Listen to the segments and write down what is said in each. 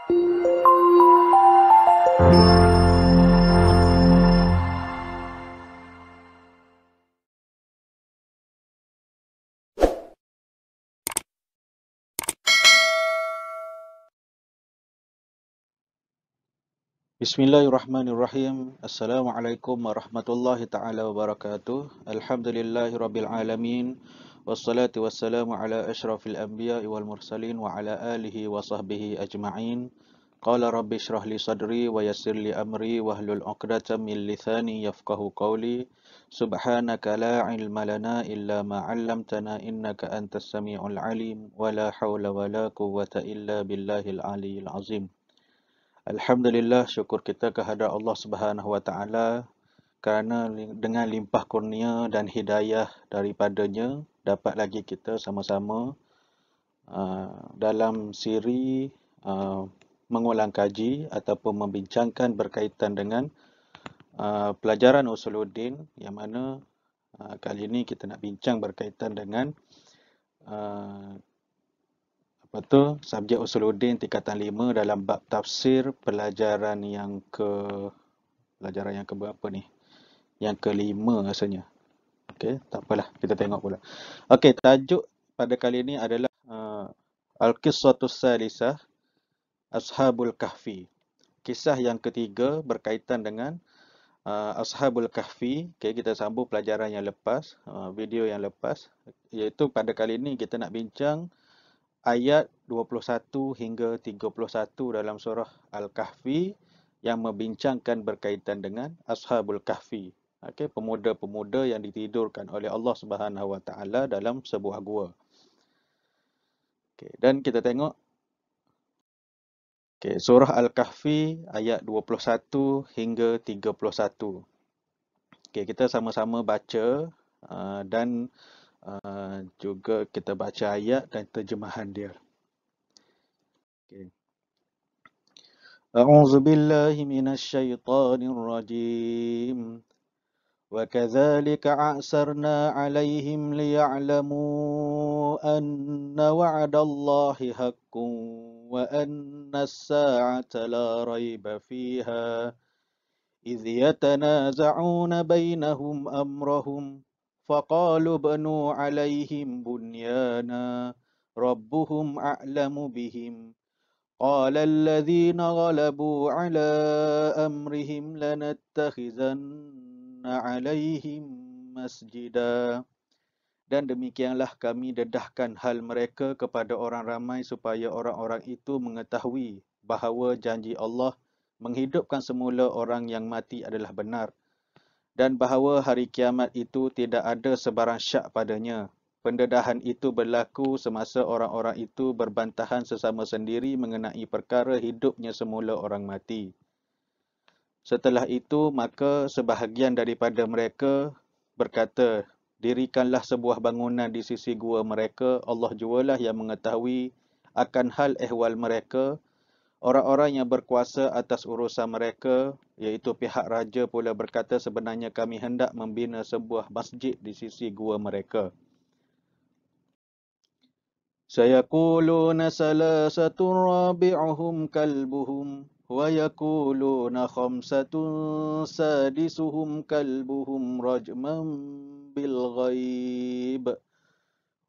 Bismillahirrahmanirrahim. Assalamualaikum warahmatullahi taala wabarakatuh. Alhamdulillahirabbil alamin. Wassalatu wassalamu ala asyrafil anbiya'i wal mursalin wa ala alihi wa sahbihi ajma'in. Qala rabbi shrah li sadri wa yassir li amri wahlul 'uqdatam min lisani yafqahu qawli. Subhanaka la ilma lana illa ma 'allamtana innaka antas samiul alim wa la haula wa la quwwata illa billahil aliyyil azim. Alhamdulillah, syukur kita kehadrat Allah Subhanahu Wa Taala kerana dengan limpah kurnia dan hidayah daripadanya dapat lagi kita sama-sama dalam siri mengulang kaji ataupun membincangkan berkaitan dengan pelajaran Usuluddin, yang mana kali ini kita nak bincang berkaitan dengan subjek Usuluddin tingkatan 5 dalam bab tafsir pelajaran yang berapa ni? Yang kelima rasanya. Okey, tak apalah, kita tengok pula. Okey, tajuk pada kali ini adalah Al-Qissatus Salisah, Ashabul Kahfi. Kisah yang ketiga berkaitan dengan Ashabul Kahfi. Okey, kita sambung pelajaran yang lepas, video yang lepas, iaitu pada kali ini kita nak bincang ayat 21 hingga 31 dalam surah Al-Kahfi yang membincangkan berkaitan dengan Ashabul Kahfi. Okey, pemuda-pemuda yang ditidurkan oleh Allah Subhanahu Wa Taala dalam sebuah gua. Okey, dan kita tengok surah Al-Kahfi ayat 21 hingga 31. Okey, kita sama-sama baca dan juga kita baca ayat dan terjemahan dia. Okay. A'udzu billahi minasy syaithanir rajim. Wa kadzalika a'sarna 'alaihim liya'lamu anna wa'dallahi haqqun wa anna as-sa'ata la raiba fiha idh yatanaza'una bainahum amrahum فقالوا بنوا عليهم بنيانا ربهم أعلم بهم قال الذين غلبوا على أمرهم لنتخذن عليهم مسجدا. Dan demikianlah kami dedahkan hal mereka kepada orang ramai supaya orang-orang itu mengetahui bahawa janji Allah menghidupkan semula orang yang mati adalah benar, dan bahawa hari kiamat itu tidak ada sebarang syak padanya. Pendedahan itu berlaku semasa orang-orang itu berbantahan sesama sendiri mengenai perkara hidupnya semula orang mati. Setelah itu, maka sebahagian daripada mereka berkata, dirikanlah sebuah bangunan di sisi gua mereka, Allah jualah yang mengetahui akan hal ehwal mereka. Orang-orang yang berkuasa atas urusan mereka, iaitu pihak raja, pula berkata, sebenarnya kami hendak membina sebuah masjid di sisi gua mereka. Sayaquluna salasatun rabi'uhum kalbuhum wa yaquluna khamsatun sadisuhum kalbuhum rajman bil ghaib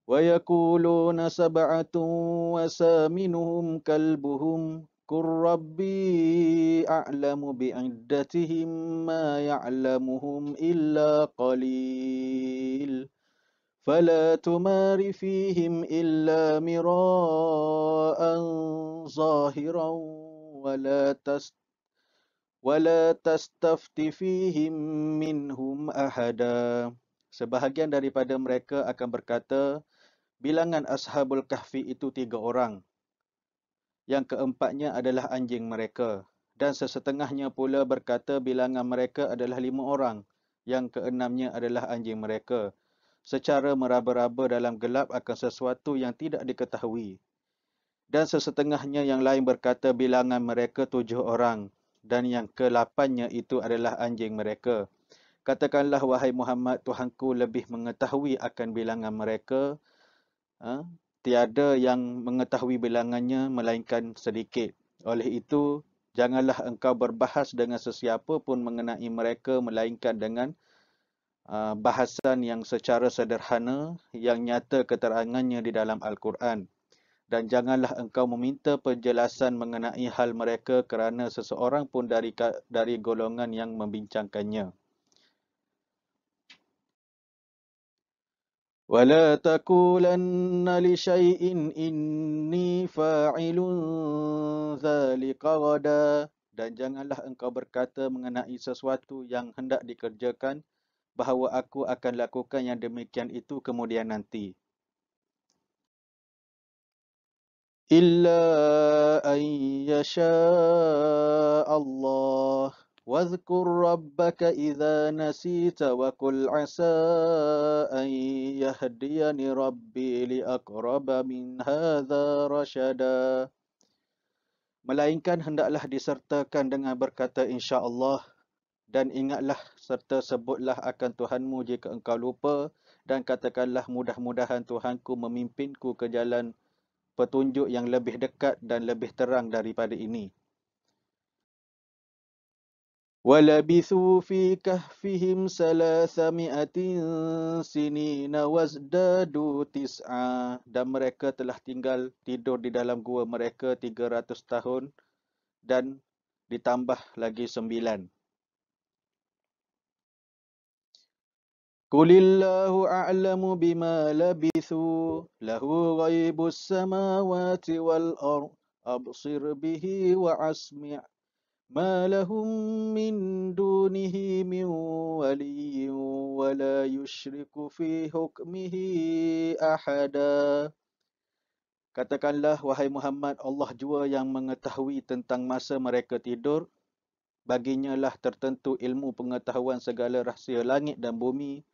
wa yaquluna sab'atun wa saminuhum kalbuhum Qur Rabbi a'lamu bi'iddatihim ma ya'lamuhum illa qalil. Fala tumari fihim illa mira'an zahiran wala tastafti fihim minhum ahada. Sebahagian daripada mereka akan berkata, bilangan Ashabul Kahfi itu 3 orang. Yang keempatnya adalah anjing mereka. Dan sesetengahnya pula berkata bilangan mereka adalah 5 orang. Yang keenamnya adalah anjing mereka. Secara meraba-raba dalam gelap akan sesuatu yang tidak diketahui. Dan sesetengahnya yang lain berkata bilangan mereka 7 orang. Dan yang ke-8-nya itu adalah anjing mereka. Katakanlah, wahai Muhammad, Tuhanku lebih mengetahui akan bilangan mereka. Tiada yang mengetahui bilangannya melainkan sedikit. Oleh itu, janganlah engkau berbahas dengan sesiapa pun mengenai mereka melainkan dengan bahasan yang secara sederhana yang nyata keterangannya di dalam Al-Quran. Dan janganlah engkau meminta penjelasan mengenai hal mereka kerana seseorang pun dari golongan yang membincangkannya. وَلَا تَقُولَنَّ لِشَيْءٍ إِنِّي فَاعِلٌ ذَلِكَ غَدًا. Dan janganlah engkau berkata mengenai sesuatu yang hendak dikerjakan bahawa aku akan lakukan yang demikian itu kemudian nanti. إِلَّا أَن يَشَاءَ اللَّهُ وَاذْكُرْ رَبَّكَ إِذَا نَسِيتَ وَقُلْ عَسَىٰ أَن يَهْدِيَنِ رَبِّي لِأَقْرَبَ مِنْ هَذَا رَشَدًا. Melainkan hendaklah disertakan dengan berkata insya-Allah, dan ingatlah serta sebutlah akan Tuhanmu jika engkau lupa, dan katakanlah mudah-mudahan Tuhanku memimpinku ke jalan petunjuk yang lebih dekat dan lebih terang daripada ini. وَلَبِثُوا فِي كَهْفِهِمْ 300 سِنِينَ وَازْدَادُوا تِسْعًا. Dan mereka telah tinggal tidur di dalam gua mereka 300 tahun dan ditambah lagi 9. قُلِ اللَّهُ أَعْلَمُ بِمَا لَبِثُوا لَهُ غَيْبُ السَّمَاوَاتِ وَالْأَرْضِ أَبْصِرْ بِهِ وَأَسْمِعْ مَا لَهُم مِّن دُونِهِ مِن وَلِيٍّ وَلَا يُشْرِكُ فِي حُكْمِهِ أَحَدًا. Katakanlah, wahai Muhammad, Allah jua yang mengetahui tentang masa mereka tidur. Baginya lah tertentu ilmu pengetahuan segala rahsia langit dan bumi.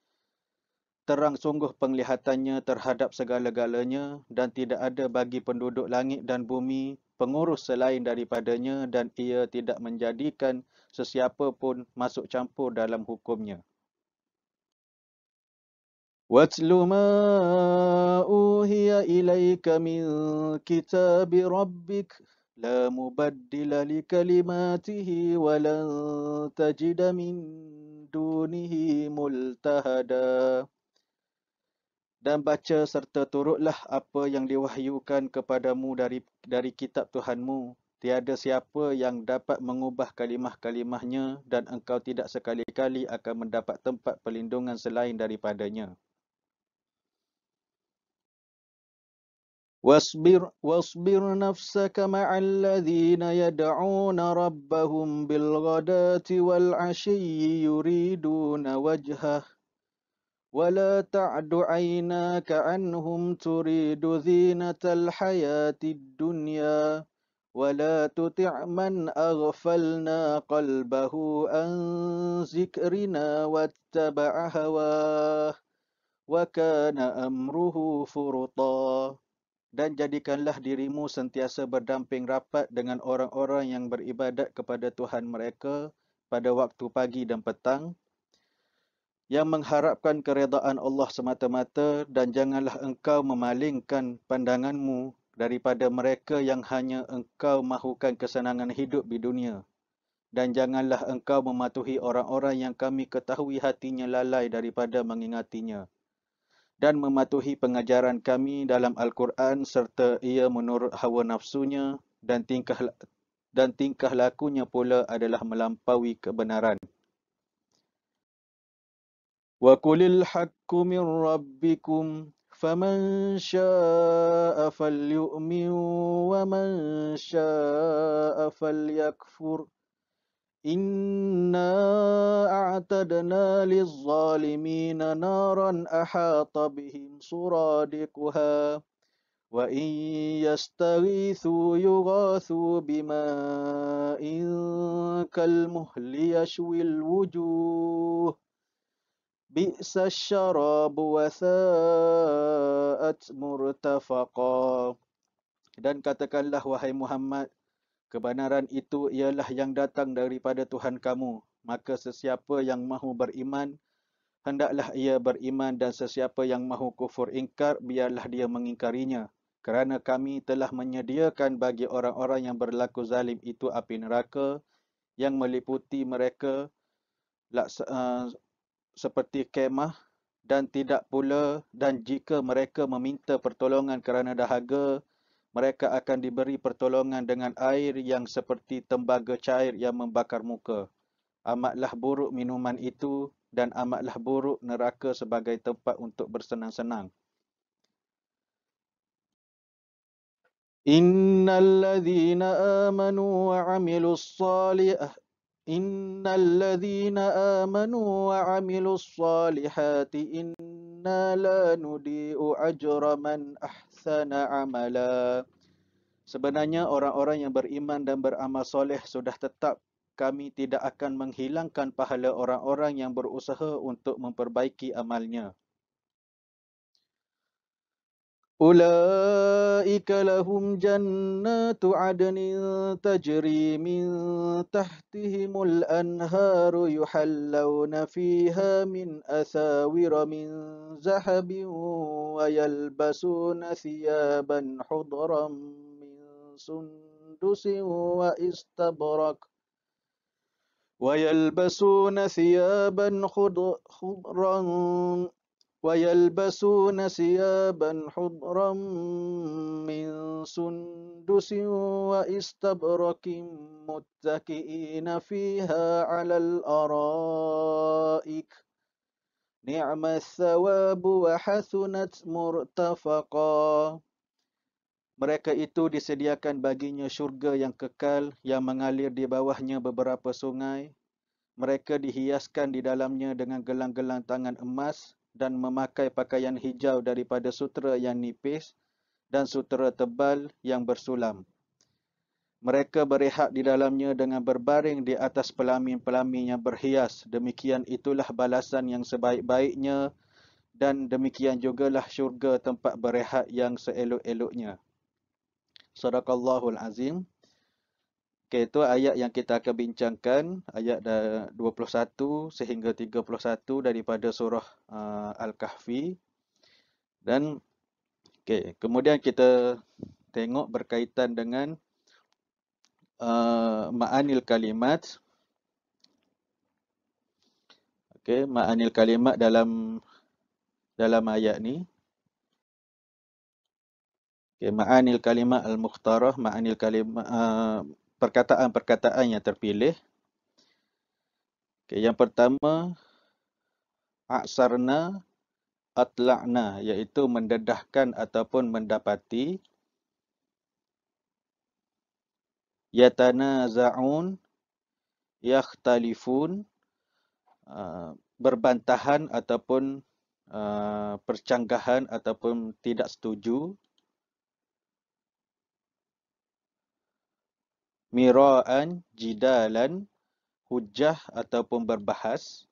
Terang sungguh penglihatannya terhadap segala-galanya, dan tidak ada bagi penduduk langit dan bumi pengurus selain daripadanya, dan ia tidak menjadikan sesiapa pun masuk campur dalam hukumnya. وَاتْلُ مَا أُوحِيَ إِلَيْكَ مِنْ كِتَابِ رَبِّكَ لَا مُبَدِّلَ لِكَلِمَاتِهِ وَلَنْ تَجِدَ مِنْ دُونِهِ مُلْتَحَدًا. Dan baca serta turutlah apa yang diwahyukan kepadamu dari kitab Tuhanmu. Tiada siapa yang dapat mengubah kalimah-kalimahnya, dan engkau tidak sekali-kali akan mendapat tempat perlindungan selain daripadanya. وَاصْبِرْ نَفْسَكَ مَعَ الَّذِينَ يَدْعُونَ رَبَّهُمْ بِالْغَدَاةِ وَالْعَشِيِّ يُرِيدُونَ وَجْهَهُ وَلَا تَعْدُ عَيْنَاكَ عَنْهُمْ تُرِيدُ زِينَةَ الْحَيَاةِ الدُّنْيَا وَلَا تُطِعْ مَنْ أَغْفَلْنَا قَلْبَهُ عَنْ ذِكْرِنَا وَاتَّبَعَ هَوَاهُ وَكَانَ أَمْرُهُ فُرُطًا. Dan jadikanlah dirimu sentiasa berdamping rapat dengan orang-orang yang beribadat kepada Tuhan mereka pada waktu pagi dan petang, yang mengharapkan keredaan Allah semata-mata, dan janganlah engkau memalingkan pandanganmu daripada mereka yang hanya engkau mahukan kesenangan hidup di dunia. Dan janganlah engkau mematuhi orang-orang yang kami ketahui hatinya lalai daripada mengingatinya, dan mematuhi pengajaran kami dalam Al-Quran serta ia menurut hawa nafsunya, dan tingkah lakunya pula adalah melampaui kebenaran. وَقُلِ الْحَقُّ مِنْ رَبِّكُمْ فَمَنْ شَاءَ فَلْيُؤْمِنْ وَمَنْ شَاءَ فَلْيَكْفُرْ إِنَّا أَعْتَدْنَا لِلظَّالِمِينَ نَارًا أَحَاطَ بِهِمْ سُرَادِقُهَا وَإِنْ يَسْتَغِيثُوا يُغَاثُوا بِمَاءٍ كَالْمُهْلِ يَشْوِي الْوُجُوهَ بِئْسَ الشَّرَابُ وَسَاءَتْ مُرْتَفَقًا. Dan katakanlah, wahai Muhammad, kebenaran itu ialah yang datang daripada Tuhan kamu. Maka sesiapa yang mahu beriman, hendaklah ia beriman, dan sesiapa yang mahu kufur ingkar, biarlah dia mengingkarinya. kerana kami telah menyediakan bagi orang-orang yang berlaku zalim itu api neraka yang meliputi mereka seperti kemah, dan tidak pula, dan jika mereka meminta pertolongan kerana dahaga, mereka akan diberi pertolongan dengan air yang seperti tembaga cair yang membakar muka. Amatlah buruk minuman itu dan amatlah buruk neraka sebagai tempat untuk bersenang-senang. Innalladzina amanu wa 'amilus salihati inna la nudi'u ajra man ahsana amala. Sebenarnya orang-orang yang beriman dan beramal soleh sudah tetap kami tidak akan menghilangkan pahala orang-orang yang berusaha untuk memperbaiki amalnya. Ulaika lahum jannatu adnin tajri min tahtihimul anharu yuhallawna fiha min asawira min zahabin wa yalbasuna thiyaban hudran min sundusin wa istabrak ويلبسون ثيابا خضرا من سندس وإستبرق متكئين فيها على الأرائك نعم الثواب وحسنت مرتفقا. Mereka itu disediakan baginya syurga yang kekal yang mengalir di bawahnya beberapa sungai. Mereka dihiaskan di dalamnya dengan gelang-gelang tangan emas dan memakai pakaian hijau daripada sutera yang nipis dan sutera tebal yang bersulam. Mereka berehat di dalamnya dengan berbaring di atas pelamin-pelamin yang berhias. Demikian itulah balasan yang sebaik-baiknya dan demikian jugalah syurga tempat berehat yang seelok-eloknya. Sadaqallahul Azim. Okay, itu ayat yang kita akan bincangkan, ayat 21 sehingga 31 daripada surah Al-Kahfi. Dan kemudian kita tengok berkaitan dengan ma'anil kalimat. Ma'anil kalimat dalam ayat ni. Ma'anil kalimat al-mukhtarah, ma'anil kalimat perkataan-perkataan yang terpilih. Yang pertama, a'sarna, atla'na, iaitu mendedahkan ataupun mendapati. Yatanaza'un, yakhtalifun, berbantahan ataupun percanggahan ataupun tidak setuju. Mira'an, jidalan, hujah ataupun berbahas.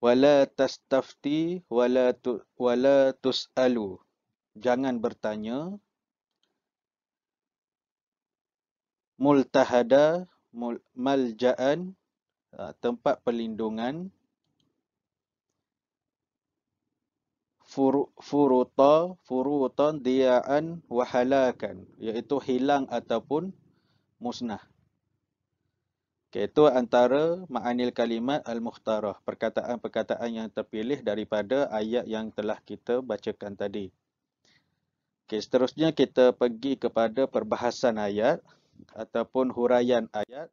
Wala tastafti wala tus'alu, jangan bertanya. Multahada, malja'an, tempat perlindungan. Furutan, dia'an, wahalakan, iaitu hilang ataupun musnah. Itu antara ma'anil kalimat al-mukhtarah, perkataan-perkataan yang terpilih daripada ayat yang telah kita bacakan tadi. Seterusnya kita pergi kepada perbahasan ayat ataupun huraian ayat.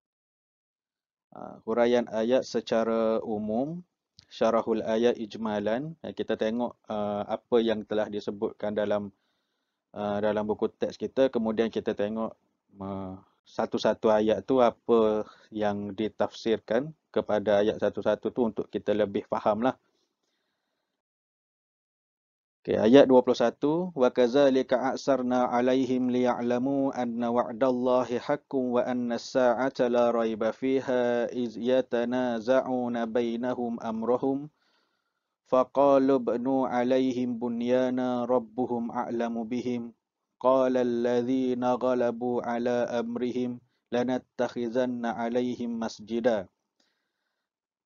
Huraian ayat secara umum, syarahul ayat ijmalan. Kita tengok apa yang telah disebutkan dalam buku teks kita, kemudian kita tengok satu-satu ayat tu apa yang ditafsirkan kepada ayat satu-satu tu untuk kita lebih fahamlah. Ayat 21, wa kadzalika a'sarna 'alaihim liya'lamu anna wa'dallahi haqqun wa anna as-sa'ata la raiba fiha iz yatanaza'una bainahum amrahum faqalu ibnu 'alaihim bunyana rabbuhum a'lamu bihim qala alladhina ghalabu 'ala amrihim lanattakhizanna 'alaihim masjida.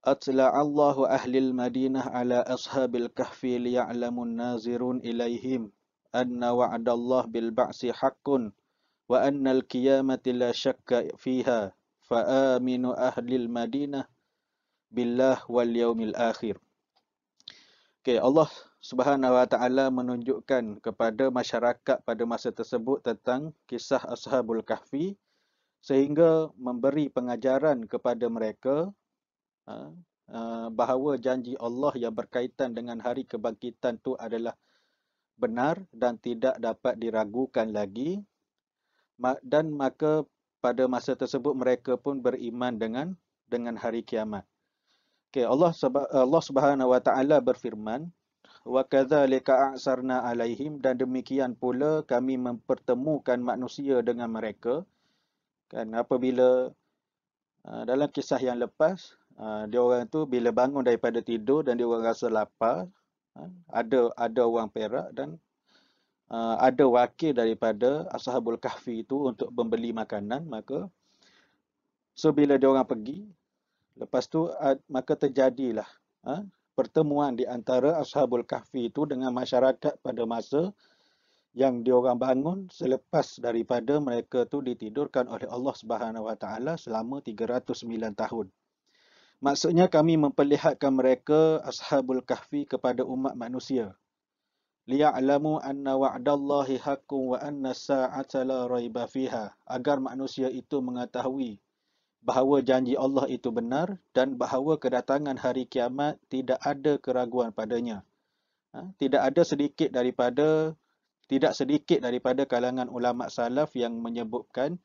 Atla'allahu ahlil Madinah ala ashabil kahfi liya'lamun nazirun ilaihim anna wa'adallah bil ba'si haqqun wa annal qiyamati la syakka fiha fa'aminu ahlil Madinah billah wal yaumil akhir. Okay, Allah Subhanahu wa taala menunjukkan kepada masyarakat pada masa tersebut tentang kisah Ashabul Kahfi sehingga memberi pengajaran kepada mereka bahawa janji Allah yang berkaitan dengan hari kebangkitan itu adalah benar dan tidak dapat diragukan lagi, dan maka pada masa tersebut mereka pun beriman dengan hari kiamat. Okay, Allah Subhanahu wa taala berfirman, wa kadzalika a'sarna alaihim, dan demikian pula kami mempertemukan manusia dengan mereka. Kan apabila dalam kisah yang lepas, dia orang tu bila bangun daripada tidur dan dia orang rasa lapar, ada orang Perak dan ada wakil daripada Ashabul Kahfi itu untuk membeli makanan. Maka bila dia orang pergi, lepas tu maka terjadilah pertemuan di antara Ashabul Kahfi itu dengan masyarakat pada masa yang diorang bangun selepas daripada mereka tu ditidurkan oleh Allah Subhanahu Wa Taala selama 309 tahun. Maksudnya kami memperlihatkan mereka Ashabul Kahfi kepada umat manusia. Liya'lamu anna wa'dallahi haqqun wa anna as-sa'ata la raiba fiha, agar manusia itu mengetahui bahawa janji Allah itu benar dan bahawa kedatangan hari kiamat tidak ada keraguan padanya. Tidak sedikit daripada kalangan ulama salaf yang menyebutkan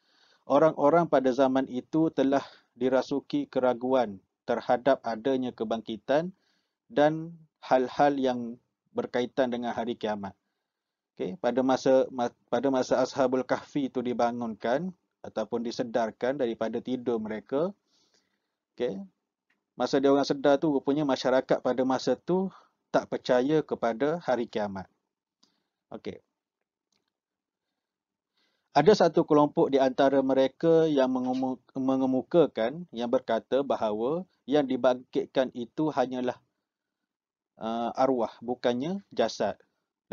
orang-orang pada zaman itu telah dirasuki keraguan terhadap adanya kebangkitan dan hal-hal yang berkaitan dengan hari kiamat. Okay, pada masa Ashabul Kahfi itu dibangunkan ataupun disedarkan daripada tidur mereka, okay, masa dia orang sedar tu rupanya masyarakat pada masa tu tak percaya kepada hari kiamat. Okay. Ada satu kelompok di antara mereka yang mengemukakan, yang berkata bahawa yang dibangkitkan itu hanyalah arwah, bukannya jasad.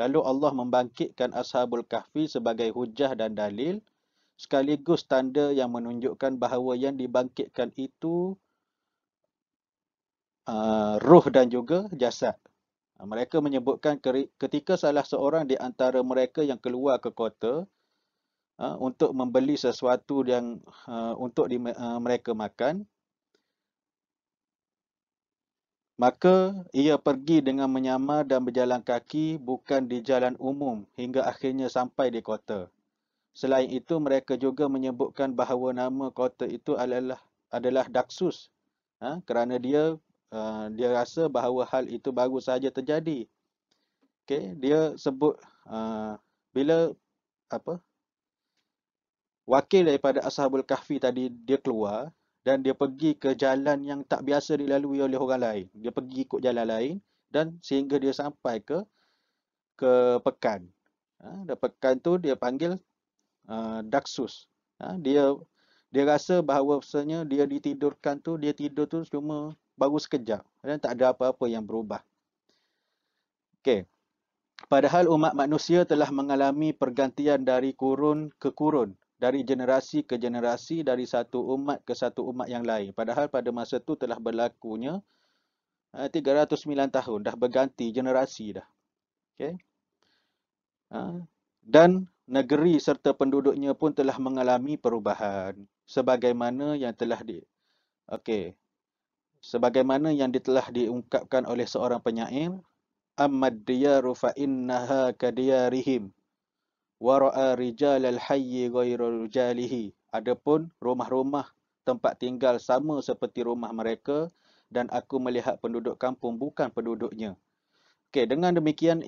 Lalu Allah membangkitkan Ashabul Kahfi sebagai hujah dan dalil, sekaligus tanda yang menunjukkan bahawa yang dibangkitkan itu ruh dan juga jasad. Mereka menyebutkan ketika salah seorang di antara mereka yang keluar ke kota untuk membeli sesuatu yang untuk mereka makan, maka ia pergi dengan menyamar dan berjalan kaki bukan di jalan umum hingga akhirnya sampai di kota. Selain itu, mereka juga menyebutkan bahawa nama kota itu adalah Daksus, kerana dia rasa bahawa hal itu baru saja terjadi. Okay, dia sebut bila wakil daripada Ashabul Kahfi tadi dia keluar dan dia pergi ke jalan yang tak biasa dilalui oleh orang lain. Dia pergi ikut jalan lain dan sehingga dia sampai ke pekan. Dan pekan tu dia panggil Daksus. Dia rasa bahawa sebenarnya dia ditidurkan tu, dia tidur tu cuma baru sekejap dan tak ada apa-apa yang berubah. Okey. Padahal umat manusia telah mengalami pergantian dari kurun ke kurun, dari generasi ke generasi, dari satu umat ke satu umat yang lain. Padahal pada masa itu telah berlakunya 309 tahun, dah berganti generasi dah. Okay. Dan negeri serta penduduknya pun telah mengalami perubahan. Sebagaimana yang telah telah diungkapkan oleh seorang penyair, Ammad diyaru fa innaha kadiyarihim wa ra'a rijalal hayyi ghairu rijalihi. Adapun rumah-rumah tempat tinggal sama seperti rumah mereka dan aku melihat penduduk kampung bukan penduduknya. Okey, dengan demikian,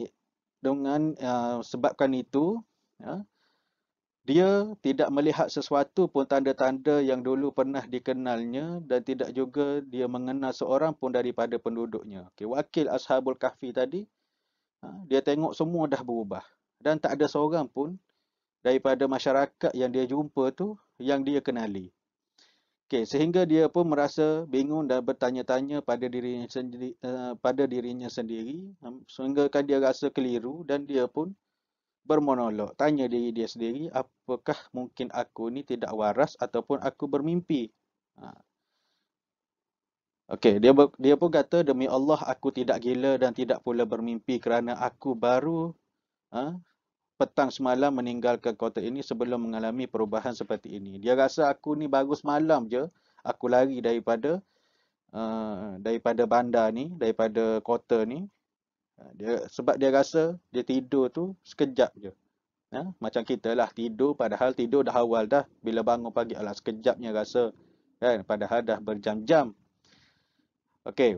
sebabkan itu dia tidak melihat sesuatu pun tanda-tanda yang dulu pernah dikenalnya dan tidak juga dia mengenal seorang pun daripada penduduknya. Okay, wakil Ashabul Kahfi tadi, dia tengok semua dah berubah dan tak ada seorang pun daripada masyarakat yang dia jumpa tu yang dia kenali. Okey, sehingga dia pun merasa bingung dan bertanya-tanya pada dirinya sendiri, sehingga kan dia rasa keliru dan dia pun bermonolog, tanya diri dia sendiri, apakah mungkin aku ni tidak waras ataupun aku bermimpi? Ha. Okey, dia pun kata, demi Allah aku tidak gila dan tidak pula bermimpi kerana aku baru ha, petang semalam meninggalkan kota ini sebelum mengalami perubahan seperti ini. Dia rasa aku ni baru semalam je aku lari daripada bandar ni, daripada kota ni. Sebab dia rasa dia tidur tu sekejap je. Macam kita lah tidur, padahal tidur dah awal dah. Bila bangun pagi, alah sekejapnya rasa. Kan? Padahal dah berjam-jam. Okey.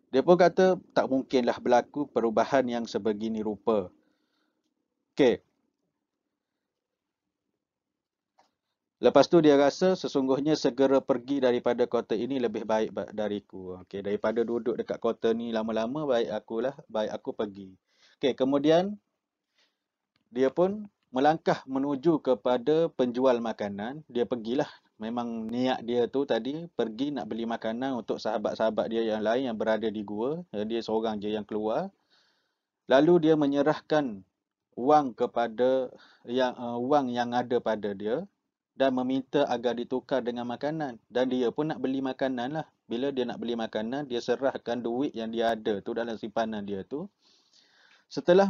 Dia pun kata tak mungkinlah berlaku perubahan yang sebegini rupa. Okey. Lepas tu dia rasa sesungguhnya segera pergi daripada kota ini lebih baik dariku. Okey, daripada duduk dekat kota ni lama-lama, baik aku pergi. Okey, kemudian dia pun melangkah menuju kepada penjual makanan. Dia pergilah. Memang niat dia tu tadi pergi nak beli makanan untuk sahabat-sahabat dia yang lain yang berada di gua. Dia seorang je yang keluar. Lalu dia menyerahkan wang yang ada pada dia dan meminta agar ditukar dengan makanan. Dan dia pun nak beli makanan lah. Bila dia nak beli makanan, dia serahkan duit yang dia ada tu dalam simpanan dia tu. Setelah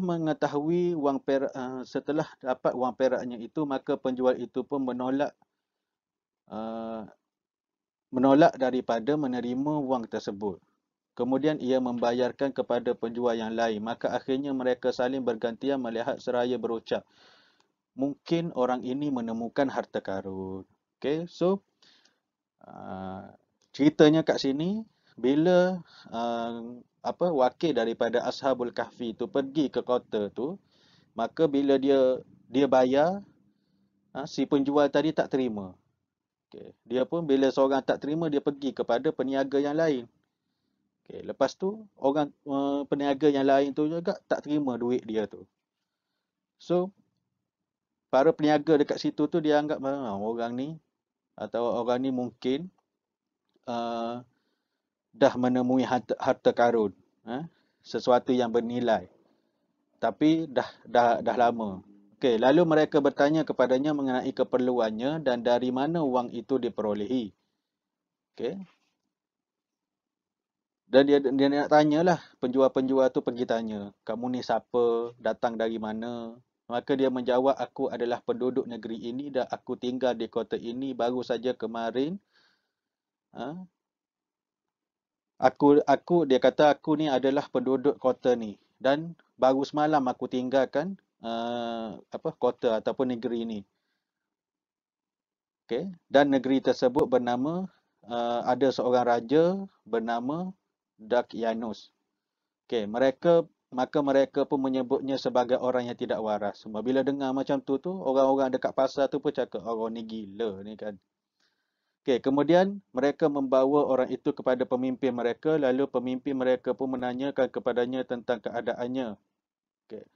setelah dapat wang peraknya itu, maka penjual itu pun menolak daripada menerima wang tersebut. Kemudian ia membayarkan kepada penjual yang lain. Maka akhirnya mereka saling bergantian melihat seraya berucap, mungkin orang ini menemukan harta karun. Okay, so ceritanya kat sini, bila wakil daripada Ashabul Kahfi tu pergi ke kota tu, maka bila dia bayar, si penjual tadi tak terima. Okay. Dia pun bila seorang tak terima, dia pergi kepada peniaga yang lain. Okay. Lepas tu, peniaga yang lain tu juga tak terima duit dia tu. So, para peniaga dekat situ tu dia anggap orang ni mungkin dah menemui harta karun, sesuatu yang bernilai, tapi dah lama. Okey, lalu mereka bertanya kepadanya mengenai keperluannya dan dari mana wang itu diperolehi. Okey. Dan dia nak tanyalah, penjual-penjual tu pergi tanya, kamu ni siapa, datang dari mana? Maka dia menjawab, aku adalah penduduk negeri ini dan aku tinggal di kota ini baru saja kemarin. Dia kata aku ni adalah penduduk kota ni dan baru semalam aku tinggalkan kota ataupun negeri ini. Okey, dan negeri tersebut bernama ada seorang raja bernama Dakyanus. Okey, maka mereka pun menyebutnya sebagai orang yang tidak waras. Bila dengar macam tu orang-orang dekat pasar tu pun cakap orang ni gila ni kan. Okay, kemudian mereka membawa orang itu kepada pemimpin mereka, lalu pemimpin mereka pun menanyakan kepadanya tentang keadaannya. Okay.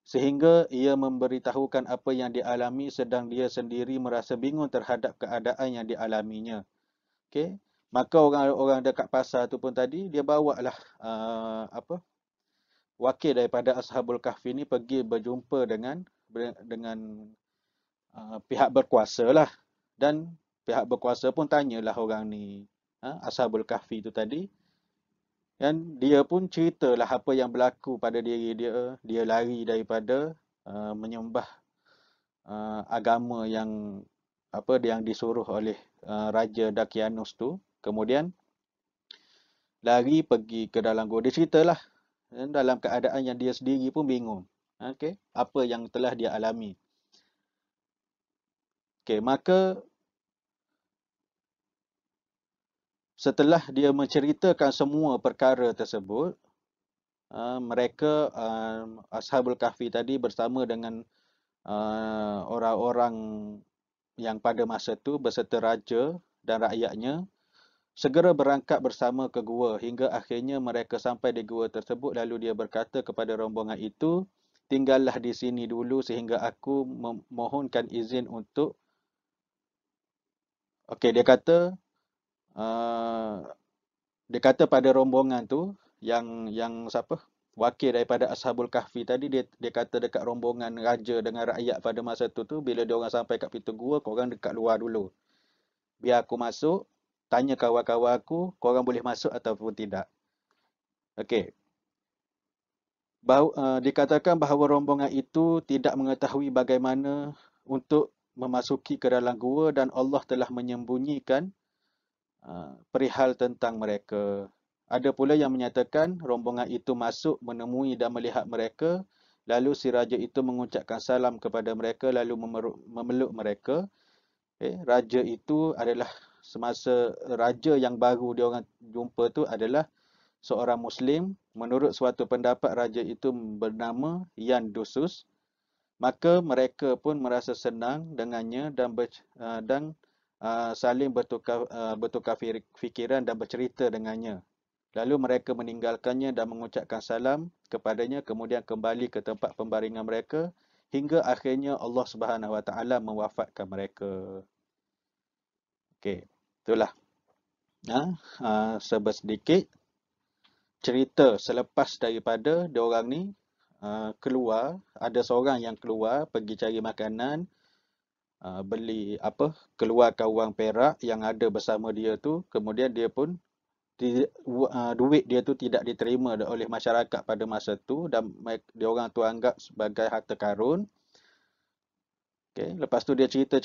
Sehingga ia memberitahukan apa yang dialami sedang dia sendiri merasa bingung terhadap keadaan yang dialaminya. Okay. Maka orang-orang dekat pasar tu pun tadi, dia bawalah wakil daripada Ashabul Kahfi ni pergi berjumpa dengan pihak berkuasa lah. Dan pihak berkuasa pun tanyalah orang ni, Ashabul Kahfi tu tadi. Dan dia pun ceritalah apa yang berlaku pada diri dia. Dia lari daripada menyembah agama yang disuruh oleh Raja Dakyanus tu. Kemudian lari pergi ke dalam gua. Dia ceritalah dalam keadaan yang dia sendiri pun bingung. Okay? Apa yang telah dia alami. Okay, maka setelah dia menceritakan semua perkara tersebut, mereka Ashabul Kahfi tadi bersama dengan orang-orang yang pada masa itu beserta raja dan rakyatnya segera berangkat bersama ke gua hingga akhirnya mereka sampai di gua tersebut. Lalu dia berkata kepada rombongan itu, tinggallah di sini dulu sehingga aku memohonkan izin untuk Okey, uh, dia kata pada rombongan tu yang siapa? Wakil daripada Ashabul Kahfi tadi dia kata dekat rombongan raja dengan rakyat pada masa tu bila dia orang sampai kat pintu gua, korang dekat luar dulu. Biar aku masuk, tanya kawan-kawan aku, korang boleh masuk ataupun tidak. Okey. Dikatakan bahawa rombongan itu tidak mengetahui bagaimana untuk memasuki ke dalam gua dan Allah telah menyembunyikan perihal tentang mereka. Ada pula yang menyatakan rombongan itu masuk menemui dan melihat mereka, lalu si raja itu mengucapkan salam kepada mereka lalu memeluk mereka. Raja itu adalah semasa raja yang baru dia orang jumpa tu adalah seorang Muslim. Menurut suatu pendapat raja itu bernama Yan Dusus. Maka mereka pun merasa senang dengannya dan saling bertukar fikiran dan bercerita dengannya. Lalu mereka meninggalkannya dan mengucapkan salam kepadanya, kemudian kembali ke tempat pembaringan mereka hingga akhirnya Allah Subhanahu Wa Taala mewafatkan mereka. Okey, itulah sedikit cerita selepas daripada diorang ni keluar. Ada seorang yang keluar pergi cari makanan, beli keluarkan wang perak yang ada bersama dia tu, kemudian dia pun duit dia tu tidak diterima oleh masyarakat pada masa tu dan diorang tu anggap sebagai harta karun. Okay. Lepas tu dia cerita,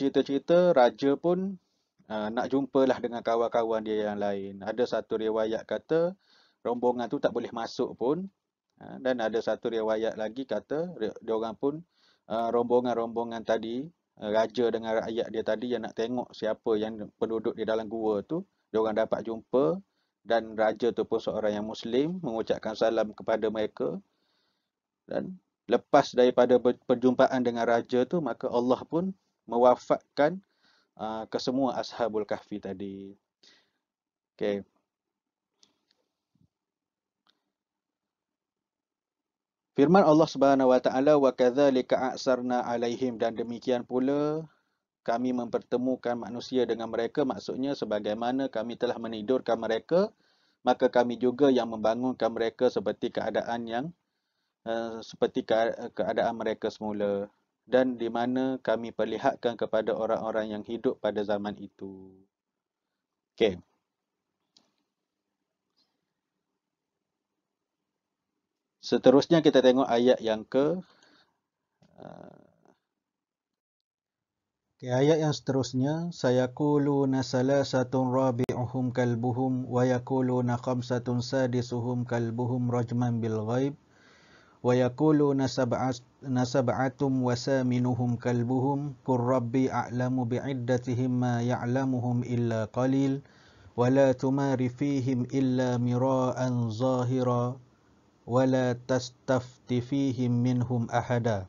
raja pun nak jumpalah dengan kawan-kawan dia yang lain. Ada satu riwayat kata rombongan tu tak boleh masuk pun. Dan ada satu riwayat lagi kata diorang pun rombongan-rombongan tadi, raja dengan rakyat dia tadi yang nak tengok siapa yang penduduk di dalam gua tu, diorang dapat jumpa dan raja tu pun seorang yang Muslim mengucapkan salam kepada mereka. Dan lepas daripada perjumpaan dengan raja tu, maka Allah pun mewafatkan kesemua Ashabul Kahfi tadi. Okay. Firman Allah Subhanahu Wa Taala, wa kadzalika a'sarna alaihim, dan demikian pula kami mempertemukan manusia dengan mereka, maksudnya sebagaimana kami telah menidurkan mereka, maka kami juga yang membangunkan mereka seperti keadaan mereka semula, dan di mana kami perlihatkan kepada orang-orang yang hidup pada zaman itu. Okey. Seterusnya kita tengok ayat yang ayat yang seterusnya, sayaquluna salasatun rabi'uhum kalbuhum wa yaquluna khamsatun sadisuhum kalbuhum rajman bil ghaib wa yaquluna sab'atum wa saminuhum kalbuhum qur rabbi a'lamu bi'iddatihim ma ya'lamuhum illa qalil wa la tumari fihim illa mira'an zahira wala tastafti fihim minhum ahada.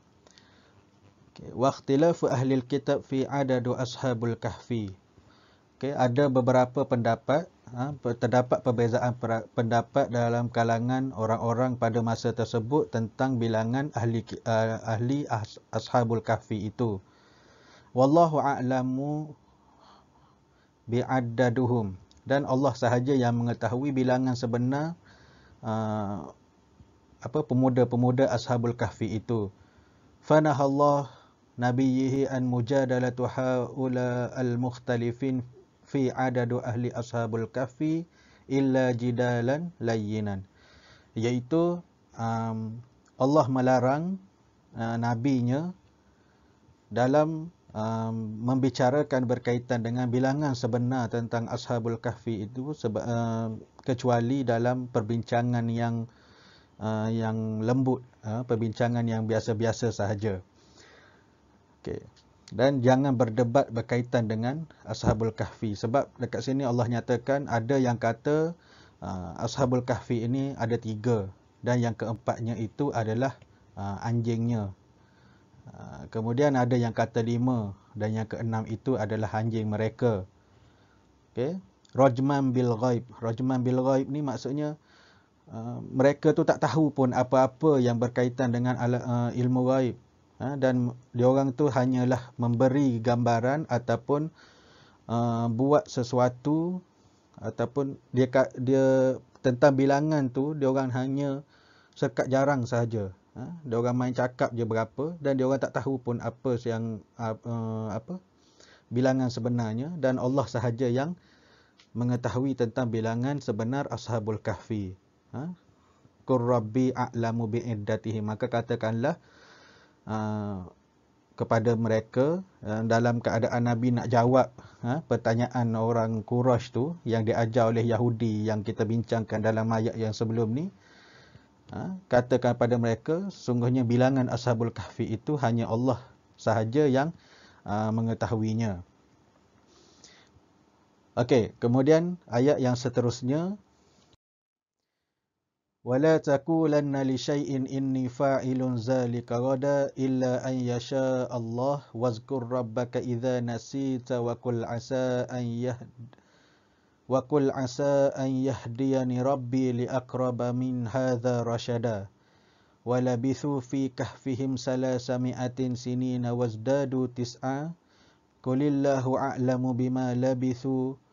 Wa ikhtilafu ahli alkitab fi adadu ashabul kahfi. Ada beberapa pendapat, terdapat perbezaan pendapat dalam kalangan orang-orang pada masa tersebut tentang bilangan ahli ashabul kahfi itu. Wallahu a'lamu bi'addaduhum, dan Allah sahaja yang mengetahui bilangan sebenar pemuda-pemuda Ashabul Kahfi itu. Fanahallah nabiyhi an mujadalatu haula al-mukhtalifin fi adadu ahli Ashabul Kahfi illa jidalan layyinan. Iaitu Allah melarang nabinya dalam membicarakan berkaitan dengan bilangan sebenar tentang Ashabul Kahfi itu kecuali dalam perbincangan yang lembut, perbincangan yang biasa-biasa sahaja. Okay. Dan jangan berdebat berkaitan dengan Ashabul Kahfi, sebab dekat sini Allah nyatakan ada yang kata Ashabul Kahfi ini ada 3 dan yang keempatnya itu adalah anjingnya. Kemudian ada yang kata 5 dan yang keenam itu adalah anjing mereka. Okay. Rajman bil ghaib. Rajman bil ghaib ni maksudnya mereka tu tak tahu pun apa-apa yang berkaitan dengan ilmu ghaib, dan diorang tu hanyalah memberi gambaran ataupun buat sesuatu ataupun dia tentang bilangan tu, dia orang hanya sekat jarang sahaja. Dia orang main cakap je berapa dan dia orang tak tahu pun apa yang bilangan sebenarnya, dan Allah sahaja yang mengetahui tentang bilangan sebenar Ashabul Kahfi. Qur Rabbi a'lamu bi'iddatihim. Maka katakanlah kepada mereka dalam keadaan Nabi nak jawab pertanyaan orang Quraisy tu yang diajar oleh Yahudi yang kita bincangkan dalam ayat yang sebelum ni. Katakan pada mereka, sungguhnya bilangan Ashabul Kahfi itu hanya Allah sahaja yang mengetahuinya. Okey, kemudian ayat yang seterusnya, وَلَا تَقُولَنَّ لِشَيْءٍ إِنِّي فَاعِلٌ ذَلِكَ غَدًا إِلَّا أَنْ يَشَاءَ اللَّهُ وَاذْكُرْ رَبَّكَ إِذَا نَسِيتَ وَقُلْ عَسَىٰ أَنْ يَهْدِيَنِ رَبِّي لِأَقْرَبَ مِنْ هَذَا رَشَدًا وَلَبِثُوا فِي كَهْفِهِمْ 300 سِنِينَ وَازْدَادُوا تِسْعًا قُلِ اللَّهُ أَعْلَمُ بِمَا لَبِثُوا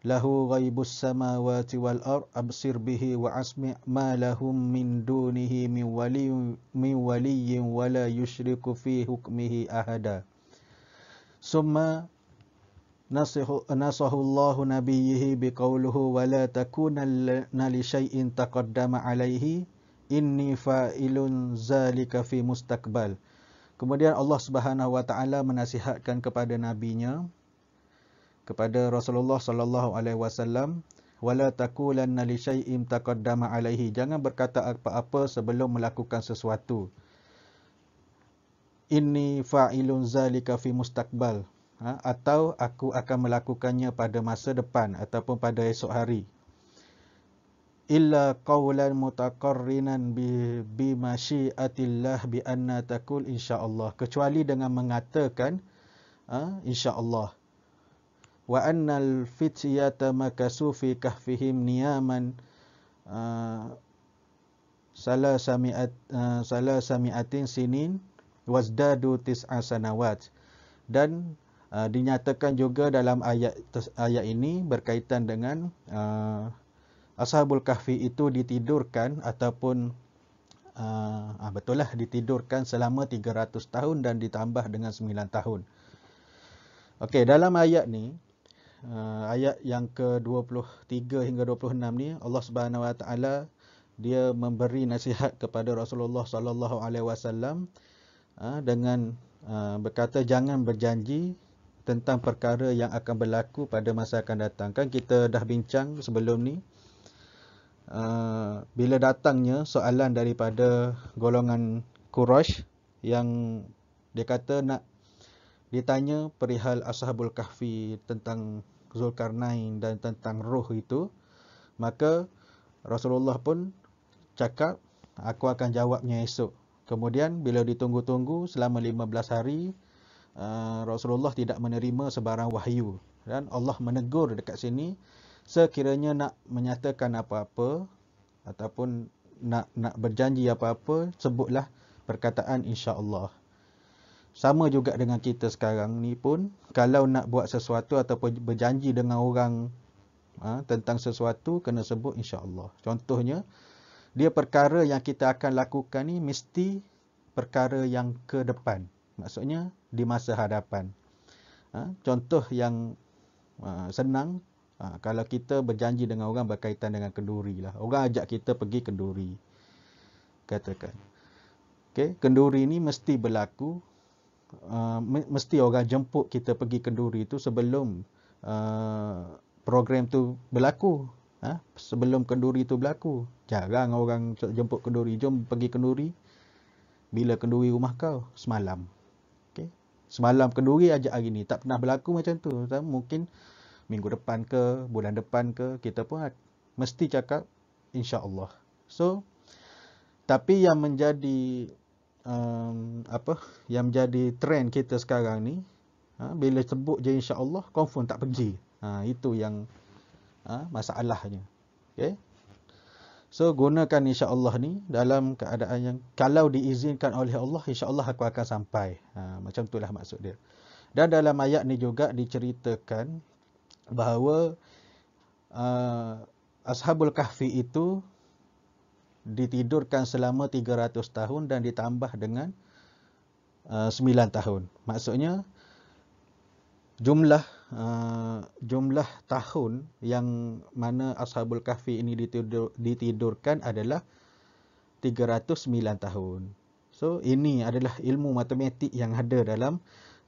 لَهُ غَيْبُ السَّمَاوَاتِ وَالْأَرْضِ أَبْصِرْ بِهِ وَأَسْمِعْ مَا لَهُم مِّن دُونِهِ مِن وَلِيٍّ وَلَا يُشْرِكُ فِي حُكْمِهِ أَحَدًا ثُمَّ نَصَحَ اللَّهُ نَبِيَّهُ بِقَوْلِهِ وَلَا تَكُونَنَّ لِشَيْءٍ تَقَدَّمَ عَلَيْهِ إِنِّي فَاعِلٌ ذَلِكَ فِي مُسْتَقْبَلٍ. Kemudian Allah Subhanahu wa taala menasihatkan kepada nabinya, kepada Rasulullah sallallahu alaihi wasallam, wala taqulanna li syai'in taqaddama alaihi, jangan berkata apa-apa sebelum melakukan sesuatu. Inni fa'ilun zalika fi mustaqbal, atau aku akan melakukannya pada masa depan ataupun pada esok hari. Illa qawlan mutaqarrinan bi masyiatillah bi anna taqul insyaallah, kecuali dengan mengatakan insyaallah. Wa annal fityata makasu fi kahfihim niyaman salasami'atin sinin wazdadu tis'a sanawat. Dan dinyatakan juga dalam ayat ini berkaitan dengan Ashabul Kahfi itu ditidurkan ataupun betul lah ditidurkan selama 300 tahun dan ditambah dengan 9 tahun. Okey, dalam ayat ni, ayat yang ke-23 hingga 26 ni, Allah Subhanahu Wa Taala dia memberi nasihat kepada Rasulullah sallallahu alaihi wasallam dengan berkata jangan berjanji tentang perkara yang akan berlaku pada masa akan datang. Kan kita dah bincang sebelum ni, bila datangnya soalan daripada golongan Quraisy yang dia kata nak ditanya perihal Ashabul Kahfi, tentang Zulkarnain dan tentang roh itu, maka Rasulullah pun cakap, aku akan jawabnya esok. Kemudian bila ditunggu-tunggu selama 15 hari, Rasulullah tidak menerima sebarang wahyu. Dan Allah menegur dekat sini, sekiranya nak menyatakan apa-apa ataupun nak berjanji apa-apa, sebutlah perkataan insya-Allah. Sama juga dengan kita sekarang ni pun, kalau nak buat sesuatu ataupun berjanji dengan orang tentang sesuatu, kena sebut insya-Allah. Contohnya, dia perkara yang kita akan lakukan ni mesti perkara yang ke depan. Maksudnya di masa hadapan. Contoh yang senang, kalau kita berjanji dengan orang berkaitan dengan kenduri lah. Orang ajak kita pergi kenduri, katakan. Okay, kenduri ni mesti berlaku. Mesti orang jemput kita pergi kenduri itu sebelum program tu berlaku. Sebelum kenduri tu berlaku. Jarang orang jemput kenduri, jom pergi kenduri. Bila kenduri rumah kau? Semalam. Okay. Semalam kenduri, ajak hari ni. Tak pernah berlaku macam tu. Mungkin minggu depan ke, bulan depan ke, kita pun mesti cakap insya-Allah. So, tapi yang menjadi yang menjadi trend kita sekarang ni, bila sebut je insya-Allah, confirm tak pergi. Itu yang masalahnya. Okay. So, gunakan insya-Allah ni dalam keadaan yang kalau diizinkan oleh Allah, insya-Allah aku akan sampai. Macam itulah maksud dia. Dan dalam ayat ni juga diceritakan bahawa Ashabul Kahfi itu ditidurkan selama 300 tahun dan ditambah dengan 9 tahun. Maksudnya jumlah tahun yang mana Ashabul Kahfi ini ditidurkan adalah 309 tahun. So ini adalah ilmu matematik yang ada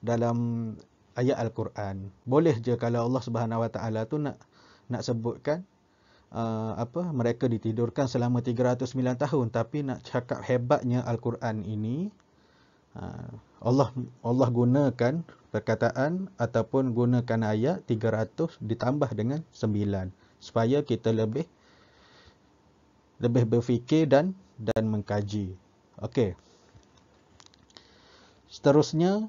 dalam ayat Al-Quran. Boleh je kalau Allah Subhanahu Wa Taala tu nak sebutkan mereka ditidurkan selama 309 tahun, tapi nak cakap hebatnya Al-Quran ini, Allah gunakan perkataan ataupun gunakan ayat 300 ditambah dengan 9 supaya kita lebih berfikir dan mengkaji. Okey. Seterusnya,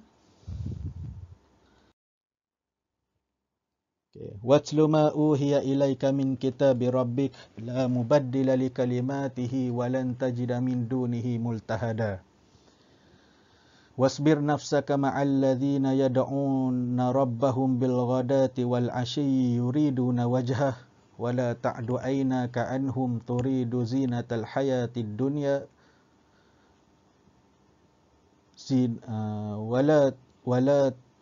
watlu ma uhiya ilaika min kitabi rabbik la mubaddila li kalimatihi wa lan tajida min dunihi multahada. Wasbir nafsaka ma'al ladzina yad'una rabbahum bil ghadati wal 'ashyi yuriduna wajhah wa la ta'du 'ainaka 'anhum turidu zinatal hayatid dunya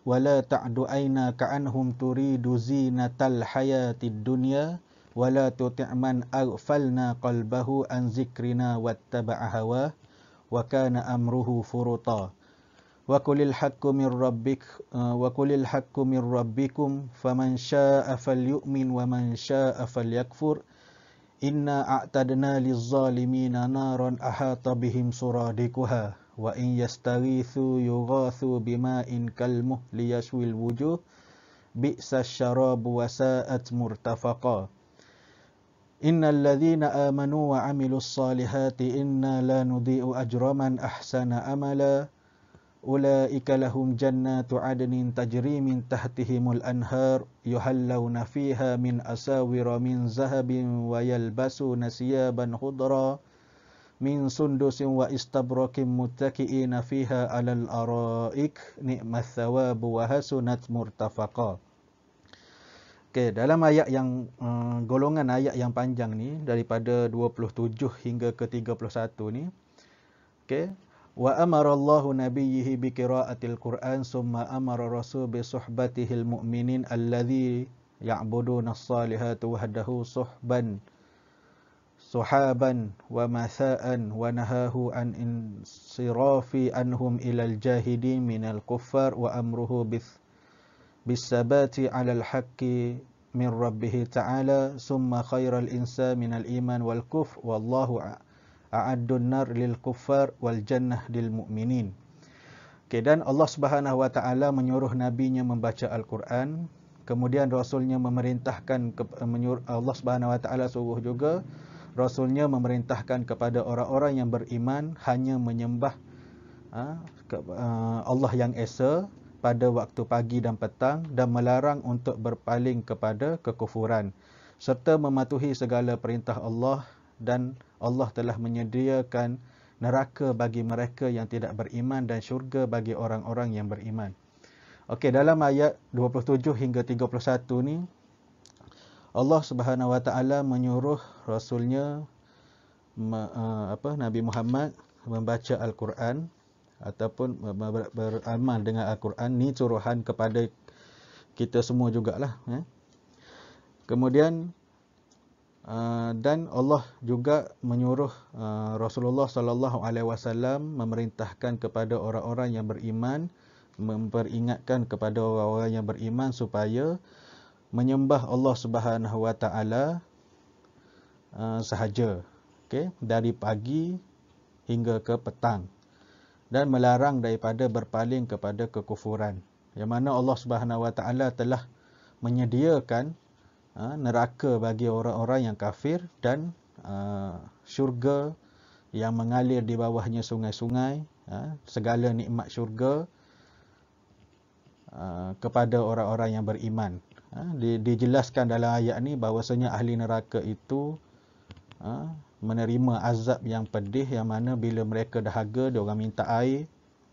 ولا تعد عيناك عنهم تريد زينة الحياة الدنيا ولا تطع من أغفلنا قلبه عن ذكرنا واتبع هواه وكان أمره فرطا وقل الحق من ربكم فمن شاء فليؤمن ومن شاء فليكفر إنا أعتدنا للظالمين نارا أحاط بهم سرادقها وإن يستغيثوا يغاثوا بماء كالمهل يشوي الوجوه بئس الشراب وساءت مرتفقا إن الذين آمنوا وعملوا الصالحات إنا لا نضيع أجر من أحسن أملا أولئك لهم جنات عدن تجري من تحتهم الأنهار يحلون فيها من أساور من ذهب ويلبسون ثيابا خضرا min sundusin wa istabrakin muttaki'ina fiha 'alal ara'ik ni'math thawabu wa hasunat murtafaqa. Okey, dalam ayat yang golongan ayat yang panjang ni daripada 27 hingga ke 31 ni, okey, wa amara Allahu nabiyhi bi qira'atil Qur'an summa amara rasul bi suhbatihil mu'minin alladhi ya'buduna as-salihati wahdahu suhaban wa matha'an wa nahahu an insirafi anhum ilal jahidin minal kuffar wa amruhu bisabati alal haqqi min rabbih ta'ala summa khairal insa minal iman wal kufr wallahu a'addun nar lil kuffar wal jannah lil mu'minin. Okay, dan Allah Subhanahu Wa Ta'ala menyuruh nabinya membaca Al-Quran, kemudian rasulnya memerintahkan Allah Subhanahu Wa Ta'ala suruh juga Rasulnya memerintahkan kepada orang-orang yang beriman hanya menyembah Allah yang Esa pada waktu pagi dan petang dan melarang untuk berpaling kepada kekufuran serta mematuhi segala perintah Allah, dan Allah telah menyediakan neraka bagi mereka yang tidak beriman dan syurga bagi orang-orang yang beriman. Okey, dalam ayat 27 hingga 31 ni Allah Subhanahu Wa Ta'ala menyuruh Rasulnya Nabi Muhammad membaca Al-Quran ataupun beramal dengan Al-Quran. Ni suruhan kepada kita semua jugalah. Kemudian dan Allah juga menyuruh Rasulullah sallallahu alaihi wasallam memerintahkan kepada orang-orang yang beriman, memperingatkan kepada orang-orang yang beriman supaya menyembah Allah Subhanahu Wa Ta'ala sahaja, okey, dari pagi hingga ke petang, dan melarang daripada berpaling kepada kekufuran, yang mana Allah Subhanahu Wa Ta'ala telah menyediakan neraka bagi orang-orang yang kafir dan syurga yang mengalir di bawahnya sungai-sungai, segala nikmat syurga kepada orang-orang yang beriman. Dijelaskan dalam ayat ni bahawasanya ahli neraka itu menerima azab yang pedih, yang mana bila mereka dahaga, dia orang minta air,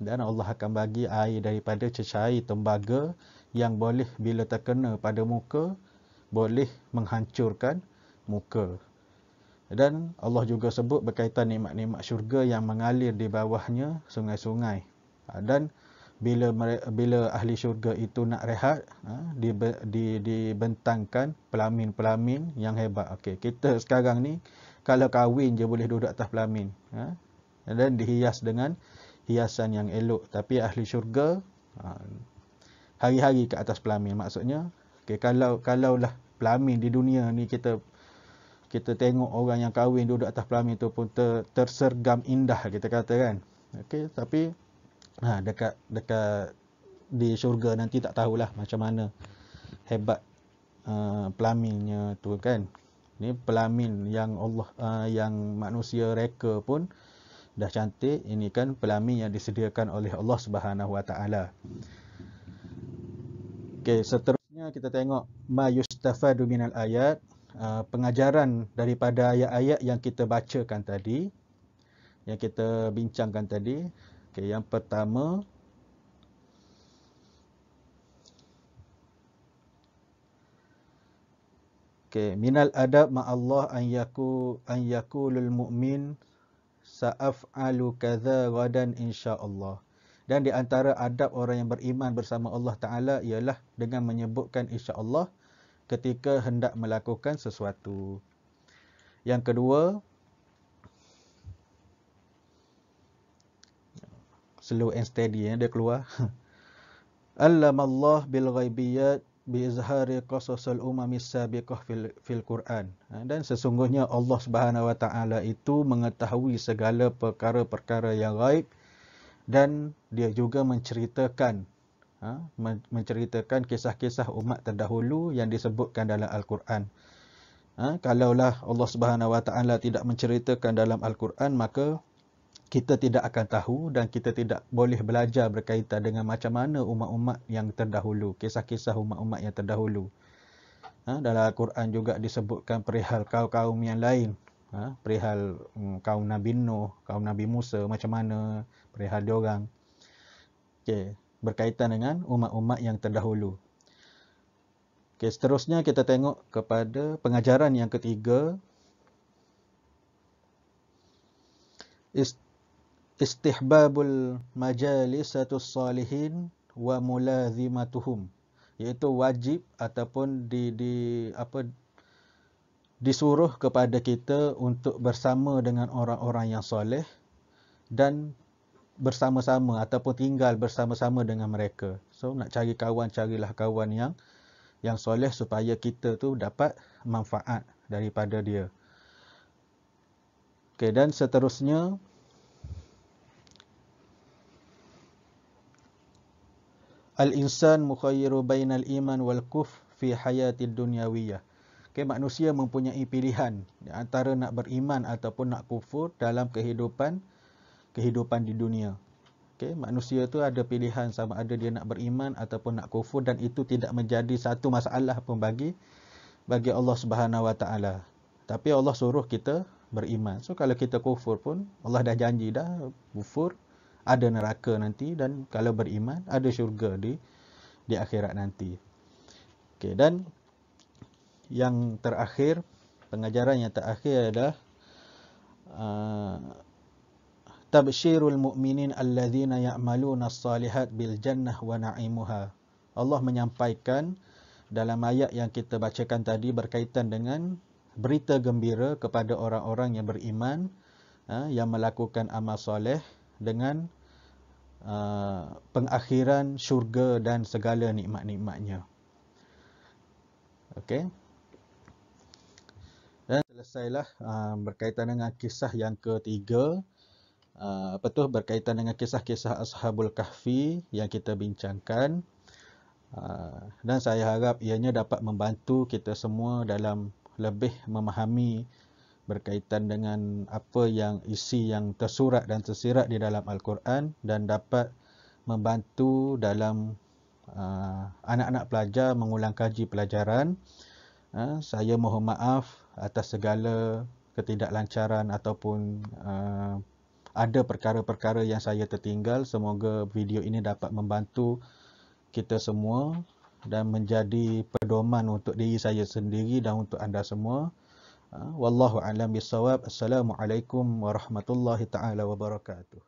dan Allah akan bagi air daripada cecair tembaga yang boleh bila terkena pada muka boleh menghancurkan muka. Dan Allah juga sebut berkaitan nikmat-nikmat syurga yang mengalir di bawahnya sungai-sungai. Dan bila ahli syurga itu nak rehat, dibentangkan pelamin-pelamin yang hebat. Okey, kita sekarang ni kalau kahwin je boleh duduk atas pelamin. Dan dihias dengan hiasan yang elok. Tapi ahli syurga hari-hari ke atas pelamin. Maksudnya, okay, kalaulah pelamin di dunia ni kita tengok orang yang kahwin duduk atas pelamin tu pun tersergam indah, kita kata kan. Okey, tapi dekat di syurga nanti tak tahulah macam mana hebat pelaminnya tu kan. Ni pelamin yang Allah yang manusia reka pun dah cantik, ini kan pelamin yang disediakan oleh Allah Subhanahu Wa Taala. Okey, seterusnya kita tengok ma yustafadu minal ayat, pengajaran daripada ayat-ayat yang kita bacakan tadi, yang kita bincangkan tadi. Okey, yang pertama, okey, minal adab ma Allah an yakulul mu'min sa'af'alu kadza ghadan insyaallah. Dan di antara adab orang yang beriman bersama Allah Taala ialah dengan menyebutkan insya-Allah ketika hendak melakukan sesuatu. Yang kedua, slow and steady dia keluar. Allamallah bil ghaibiyat bi izhari qasasul umamis sabiqah fil Quran. Dan sesungguhnya Allah Subhanahu Wa Taala itu mengetahui segala perkara-perkara yang gaib, dan dia juga menceritakan kisah-kisah umat terdahulu yang disebutkan dalam Al-Quran. Kalaulah Allah Subhanahu Wa Taala tidak menceritakan dalam Al-Quran, maka kita tidak akan tahu dan kita tidak boleh belajar berkaitan dengan macam mana umat-umat yang terdahulu, kisah-kisah umat-umat yang terdahulu. Dalam Al-Quran juga disebutkan perihal kaum-kaum yang lain, perihal kaum Nabi Nuh, kaum Nabi Musa, macam mana perihal diorang. Okey, berkaitan dengan umat-umat yang terdahulu. Okey, seterusnya kita tengok kepada pengajaran yang ketiga, istihbabul majalisatus salihin wa mulazimatuhum, iaitu wajib ataupun disuruh kepada kita untuk bersama dengan orang-orang yang soleh dan bersama-sama ataupun tinggal bersama-sama dengan mereka. So nak cari kawan, carilah kawan yang soleh supaya kita tu dapat manfaat daripada dia. Okey, dan seterusnya al-insan mukhayyiru bainal iman wal kufr fi hayatid dunyawiyah. Okay, manusia mempunyai pilihan antara nak beriman ataupun nak kufur dalam kehidupan di dunia. Okay, manusia tu ada pilihan sama ada dia nak beriman ataupun nak kufur, dan itu tidak menjadi satu masalah pun bagi Allah Subhanahu Wa Taala. Tapi Allah suruh kita beriman. So kalau kita kufur pun Allah dah janji dah, kufur ada neraka nanti, dan kalau beriman ada syurga di akhirat nanti. Okay, dan yang terakhir, pengajaran yang terakhir adalah tabsyirul mu'minin alladzina ya'maluna as-salihat bil jannah wa na'imuha. Allah menyampaikan dalam ayat yang kita bacakan tadi berkaitan dengan berita gembira kepada orang-orang yang beriman, yang melakukan amal soleh dengan pengakhiran syurga dan segala nikmat-nikmatnya. Okey. Dan selesailah berkaitan dengan kisah yang ketiga, berkaitan dengan kisah-kisah Ashabul Kahfi yang kita bincangkan. Dan saya harap ianya dapat membantu kita semua dalam lebih memahami berkaitan dengan apa yang isi yang tersurat dan tersirat di dalam Al-Quran, dan dapat membantu dalam anak-anak pelajar mengulang kaji pelajaran. Saya mohon maaf atas segala ketidaklancaran ataupun ada perkara-perkara yang saya tertinggal. Semoga video ini dapat membantu kita semua dan menjadi pedoman untuk diri saya sendiri dan untuk anda semua. Wallahu a'lam bissawab. Assalamualaikum warahmatullahi taala wabarakatuh.